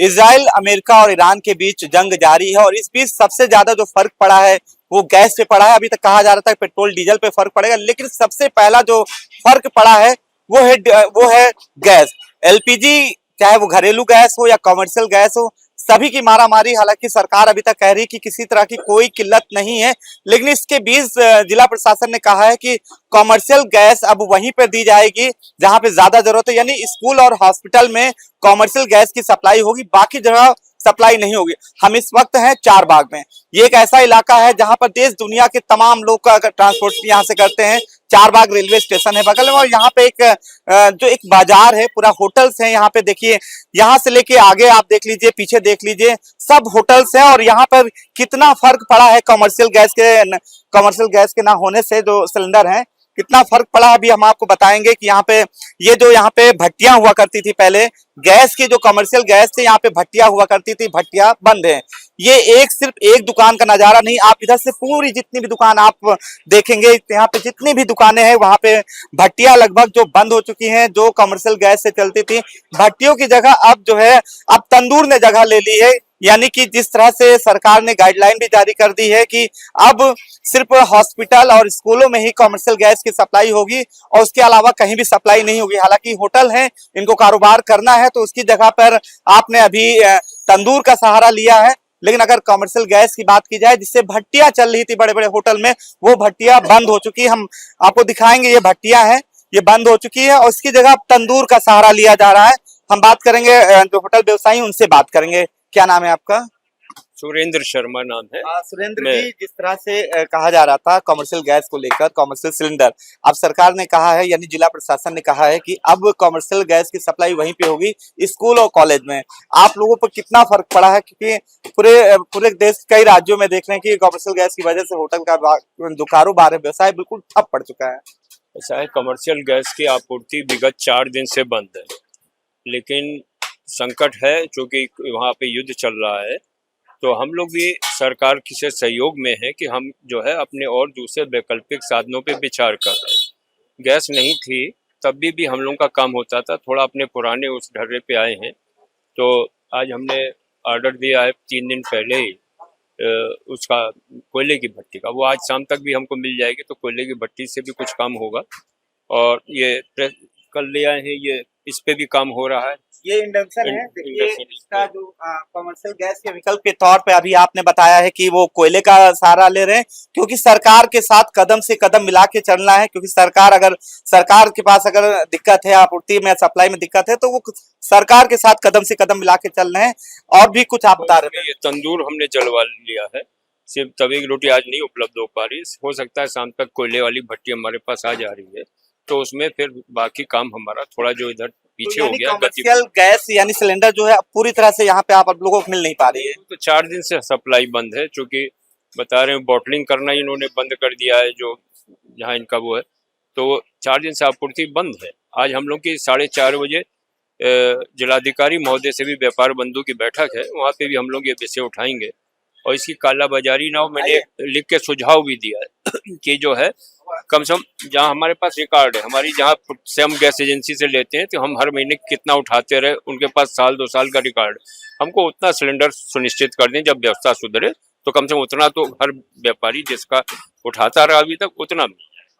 Israel, America और Iran के बीच जंग जारी है और इस बीच सबसे ज्यादा जो फर्क पड़ा है वो गैस पे पड़ा है। अभी तक कहा जा रहा था कि पेट्रोल डीजल पे फर्क पड़ेगा, लेकिन सबसे पहला जो फर्क पड़ा है वो है गैस। एलपीजी, चाहे वो घरेलू गैस हो या कमर्शियल गैस हो, सभी की मारामारी। हालांकि सरकार अभी तक कह रही है कि किसी तरह की कोई किल्लत नहीं है, लेकिन इसके बीच जिला प्रशासन ने कहा है कि कमर्शियल गैस अब वहीं पर दी जाएगी जहां पे ज्यादा जरूरत है, यानी स्कूल और हॉस्पिटल में कमर्शियल गैस की सप्लाई होगी, बाकी जगह सप्लाई नहीं होगी। हम इस वक्त हैं चारबाग में। ये एक ऐसा इलाका है जहां पर देश दुनिया के तमाम लोग का ट्रांसपोर्ट यहाँ से करते हैं। चारबाग रेलवे स्टेशन है बगल में और यहाँ पे जो एक बाजार है, पूरा होटल्स हैं। यहाँ पे देखिए, यहाँ से लेके आगे आप देख लीजिए, पीछे देख लीजिए, सब होटल्स हैं। और यहाँ पर कितना फर्क पड़ा है कमर्शियल गैस के ना होने से, जो सिलेंडर हैं कितना फर्क पड़ा है अभी हम आपको बताएंगे। कि यहाँ पे भट्टियां हुआ करती थी पहले, गैस की जो कमर्शियल गैस थी, यहाँ पे भट्टियां हुआ करती थी, भट्टियां बंद है। ये सिर्फ एक दुकान का नजारा नहीं, आप इधर से पूरी जितनी भी दुकान आप देखेंगे, यहाँ पे जितनी भी दुकानें हैं वहां पे भट्टियां लगभग जो बंद हो चुकी हैं, जो कमर्शियल गैस से चलती थी। भट्टियों की जगह अब तंदूर ने जगह ले ली है। यानी कि जिस तरह से सरकार ने गाइडलाइन भी जारी कर दी है कि अब सिर्फ हॉस्पिटल और स्कूलों में ही कमर्शियल गैस की सप्लाई होगी और उसके अलावा कहीं भी सप्लाई नहीं होगी। हालांकि होटल हैं, इनको कारोबार करना है, तो उसकी जगह पर आपने अभी तंदूर का सहारा लिया है। लेकिन अगर कमर्शियल गैस की बात की जाए, जिससे भट्टियां चल रही थी बड़े बड़े होटल में, वो भट्टियां बंद हो चुकी है। हम आपको दिखाएंगे, ये भट्टियां हैं, ये बंद हो चुकी है और इसकी जगह तंदूर का सहारा लिया जा रहा है। हम बात करेंगे जो होटल व्यवसायी, उनसे बात करेंगे। क्या नाम है आपका? सुरेंद्र शर्मा नाम है। सुरेंद्र जी, जिस तरह से कहा जा रहा था कमर्शियल गैस को लेकर, कमर्शियल सिलेंडर, अब सरकार ने कहा है, यानी जिला प्रशासन ने कहा है कि अब कमर्शियल गैस की सप्लाई वहीं पे होगी, स्कूल और कॉलेज में। आप लोगों पर कितना फर्क पड़ा है? क्योंकि पूरे देश कई राज्यों में देख रहे हैं कि कमर्शियल गैस की वजह से होटल का जो कारोबार है, व्यवसाय बिल्कुल ठप पड़ चुका है। ऐसा है, कमर्शियल गैस की आपूर्ति विगत 4 दिन से बंद है, लेकिन संकट है क्योंकि वहाँ पे युद्ध चल रहा है। तो हम लोग भी सरकार से सहयोग में है कि हम जो है अपने और दूसरे वैकल्पिक साधनों पे विचार कर रहे हैं। गैस नहीं थी तब भी हम लोगों का काम होता था, थोड़ा अपने पुराने उस ढर्रे पे आए हैं। तो आज हमने ऑर्डर दिया है 3 दिन पहले ही उसका, कोयले की भट्टी का। वो आज शाम तक भी हमको मिल जाएगी, तो कोयले की भट्टी से भी कुछ काम होगा। और ये कल ले आए हैं, ये इस पे भी काम हो रहा है। ये इंडक्शन है, देखिए इसका जो कमर्शियल गैस के विकल्प के तौर पे अभी आपने बताया है कि वो कोयले का सहारा ले रहे हैं, क्योंकि सरकार के साथ कदम से कदम मिला के चलना है। क्योंकि सरकार के पास अगर दिक्कत है, आपूर्ति में, सप्लाई में दिक्कत है, तो वो सरकार के साथ कदम से कदम मिला के चल रहे हैं। और भी कुछ आप बता रहे थे? ये तंदूर हमने जलवा लिया है, सिर्फ तवे की रोटी आज नहीं उपलब्ध हो पा रही, हो सकता है शाम तक कोयले वाली भट्टी हमारे पास आ जा रही है, तो उसमें फिर बाकी काम हमारा थोड़ा जो इधर पीछे हो गया। कमर्शियल गैस यानी सिलेंडर जो है पूरी तरह से यहाँ पे आप लोगों को मिल नहीं पा रही है। तो 4 दिन से सप्लाई बंद है, क्योंकि बता रहे हैं बॉटलिंग करना इन्होंने बंद कर दिया है, जो जहाँ इनका वो है, तो 4 दिन से आपूर्ति बंद है। आज हम लोग की 4:30 बजे जिलाधिकारी महोदय से भी व्यापार बंधु की बैठक है, वहाँ पे भी हम लोग ये विषय उठाएंगे और इसकी कालाबाजारी ना हो। मैंने लिख के सुझाव भी दिया है कि जो है कम से कम, जहाँ हमारे पास रिकॉर्ड है, हमारी जहाँ से हम गैस एजेंसी से लेते हैं, तो हम हर महीने कितना उठाते रहे, उनके पास साल 2 साल का रिकॉर्ड, हमको उतना सिलेंडर सुनिश्चित कर दें। जब व्यवस्था सुधरे तो कम से कम उतना तो हर व्यापारी जिसका उठाता रहा अभी तक, उतना।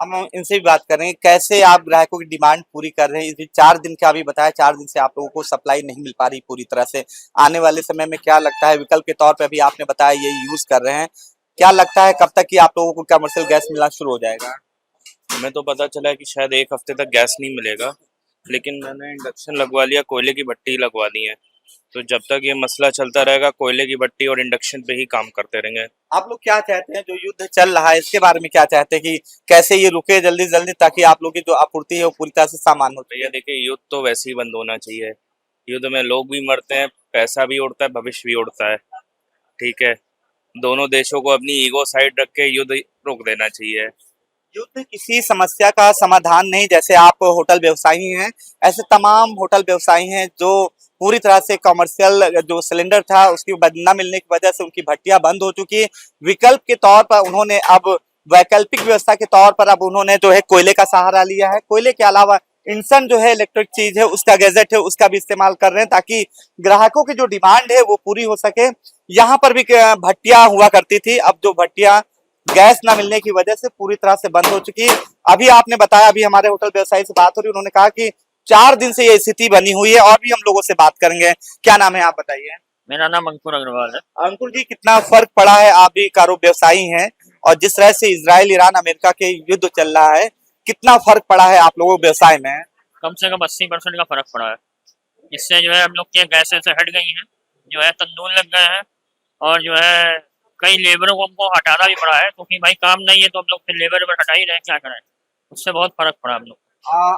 हम इनसे भी बात करेंगे, कैसे आप ग्राहकों की डिमांड पूरी कर रहे हैं? इस 4 दिन का अभी बताया, 4 दिन से आप लोगों को सप्लाई नहीं मिल पा रही पूरी तरह से। आने वाले समय में क्या लगता है, विकल्प के तौर पे अभी आपने बताया ये यूज कर रहे हैं, क्या लगता है कब तक कि आप लोगों को कमर्शियल गैस मिलना शुरू हो जाएगा? हमें तो पता चला है कि शायद 1 हफ्ते तक गैस नहीं मिलेगा, लेकिन मैंने इंडक्शन लगवा लिया, कोयले की भट्टी लगवा दी है। तो जब तक ये मसला चलता रहेगा, कोयले की भट्टी और इंडक्शन पे ही काम करते रहेंगे। आप लोग क्या चाहते हैं, जो युद्ध चल रहा है इसके बारे में क्या चाहते हैं कि कैसे ये रुके जल्दी जल्दी, ताकि आप लोग की जो आपूर्ति है वो पूरी तरह से सामान हो? भैया देखिए, युद्ध तो वैसे ही बंद होना चाहिए। युद्ध में लोग भी मरते हैं, पैसा भी उड़ता है, भविष्य भी उड़ता है। ठीक है, दोनों देशों को अपनी ईगो साइड रख के युद्ध रोक देना चाहिए। युद्ध किसी समस्या का समाधान नहीं। जैसे आप होटल व्यवसायी हैं, ऐसे तमाम होटल व्यवसायी हैं जो पूरी तरह से कमर्शियल जो सिलेंडर था उसकी न मिलने की वजह से उनकी भट्टियां बंद हो चुकी है। विकल्प के तौर पर उन्होंने अब वैकल्पिक व्यवस्था के तौर पर अब उन्होंने जो है कोयले का सहारा लिया है। कोयले के अलावा इंसान जो है इलेक्ट्रिक चीज है, उसका गैजेट है, उसका भी इस्तेमाल कर रहे हैं ताकि ग्राहकों की जो डिमांड है वो पूरी हो सके। यहाँ पर भी भट्टियां हुआ करती थी, अब जो भट्टियां गैस ना मिलने की वजह से पूरी तरह से बंद हो चुकी है। अभी आपने बताया, अभी हमारे होटल व्यवसायी से बात हो रही, उन्होंने कहा कि 4 दिन से ये स्थिति बनी हुई है और भी हम लोगों से बात करेंगे। क्या नाम है, आप बताइए। मेरा नाम अंकुर अग्रवाल है। अंकुर जी, कितना फर्क पड़ा है, आप भी कारोबार व्यवसायी हैं और जिस तरह से इजराइल, ईरान, अमेरिका के युद्ध चल रहा है, कितना फर्क पड़ा है आप लोगों के व्यवसाय में? कम से कम 80% का फर्क पड़ा है। इससे जो है हम लोग के गैसें से हट गई हैं, जो है तंदूर लग गए हैं और जो है कई लेबरों को हमको हटाना भी पड़ा है, क्योंकि भाई काम नहीं है तो हम लोग फिर लेबर पर हटा ही रहे, क्या करें। उससे बहुत फर्क पड़ा हम लोग।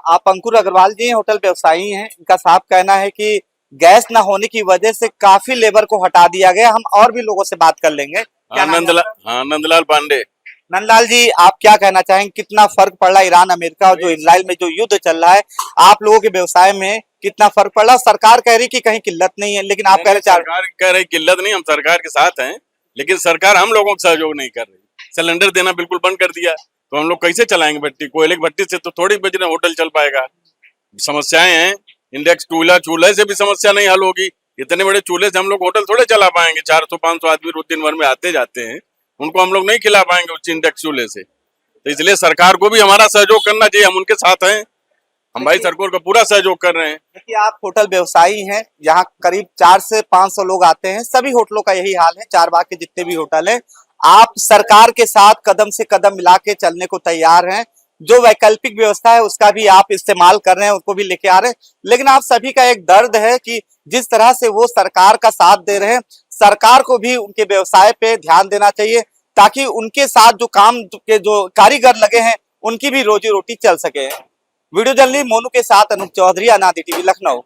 आप अंकुर अग्रवाल जी होटल व्यवसायी हैं, इनका साफ कहना है कि गैस न होने की वजह से काफी लेबर को हटा दिया गया। हम और भी लोगों से बात कर लेंगे। क्या नाम है? नंदलाल पांडे। नंदलाल जी, आप क्या कहना चाहेंगे, कितना फर्क पड़ रहा है ईरान, अमेरिका और जो इजराइल में जो युद्ध चल रहा है, आप लोगों के व्यवसाय में कितना फर्क पड़ रहा है? सरकार कह रही कि कहीं किल्लत नहीं है, लेकिन आप कह रहे सरकार कह रही किल्लत नहीं, हम सरकार के साथ हैं, लेकिन सरकार हम लोगों को सहयोग नहीं कर रही। सिलेंडर देना बिल्कुल बंद कर दिया, तो हम लोग कैसे चलाएंगे भट्टी? कोयले की भट्टी से तो थोड़ी बजने होटल चल पाएगा। समस्याएं हैं, इंडेक्स चूल्हे से भी समस्या नहीं हल होगी। इतने बड़े चूल्हे से हम लोग होटल थोड़े चला पाएंगे। 400-500 आदमी रोज दिन भर में आते जाते हैं, उनको हम लोग नहीं खिला पाएंगे उस इंडेक्स चूल्हे से। तो इसलिए सरकार को भी हमारा सहयोग करना चाहिए, हम उनके साथ हैं। हम भाई सरकार का पूरा सहयोग कर रहे हैं। देखिए, आप होटल व्यवसायी हैं, यहाँ करीब 400 से 500 लोग आते हैं, सभी होटलों का यही हाल है, चार बाग के जितने भी होटल हैं। आप सरकार के साथ कदम से कदम मिला के चलने को तैयार हैं, जो वैकल्पिक व्यवस्था है उसका भी आप इस्तेमाल कर रहे हैं, उसको भी लेके आ रहे हैं, लेकिन आप सभी का एक दर्द है कि जिस तरह से वो सरकार का साथ दे रहे हैं, सरकार को भी उनके व्यवसाय पे ध्यान देना चाहिए ताकि उनके साथ जो काम के जो कारीगर लगे हैं उनकी भी रोजी रोटी चल सके। वीडियो जर्नलिस्ट मोनू के साथ अनूप चौधरी, अनादि टीवी, लखनऊ।